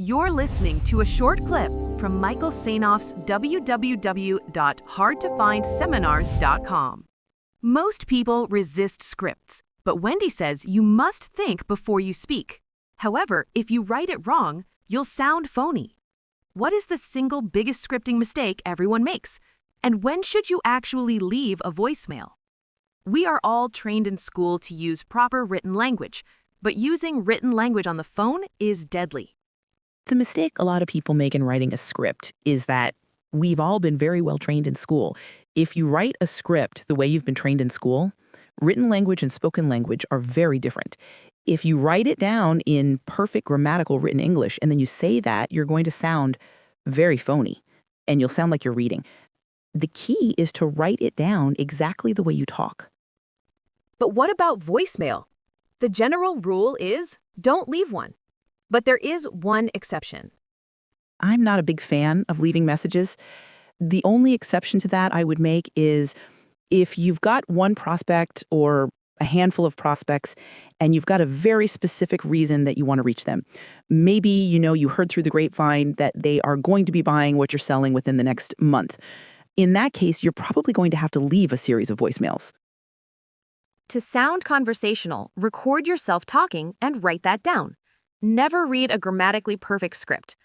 You're listening to a short clip from Michael Senoff's www.HardToFindSeminars.com. Most people resist scripts, but Wendy says you must think before you speak. However, if you write it wrong, you'll sound phony. What is the single biggest scripting mistake everyone makes? And when should you actually leave a voicemail? We are all trained in school to use proper written language, but using written language on the phone is deadly. The mistake a lot of people make in writing a script is that we've all been very well trained in school. If you write a script the way you've been trained in school, written language and spoken language are very different. If you write it down in perfect grammatical written English and then you say that, you're going to sound very phony and you'll sound like you're reading. The key is to write it down exactly the way you talk. But what about voicemail? The general rule is don't leave one. But there is one exception. I'm not a big fan of leaving messages. The only exception to that I would make is if you've got one prospect or a handful of prospects and you've got a very specific reason that you want to reach them. Maybe, you heard through the grapevine that they are going to be buying what you're selling within the next month. In that case, you're probably going to have to leave a series of voicemails. To sound conversational, record yourself talking and write that down. Never read a grammatically perfect script.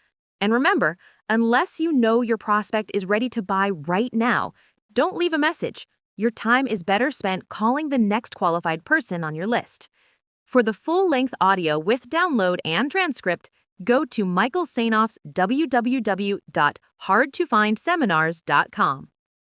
And remember, unless you know your prospect is ready to buy right now, don't leave a message. Your time is better spent calling the next qualified person on your list. For the full-length audio with download and transcript, go to Michael Senoff's www.HardToFindSeminars.com.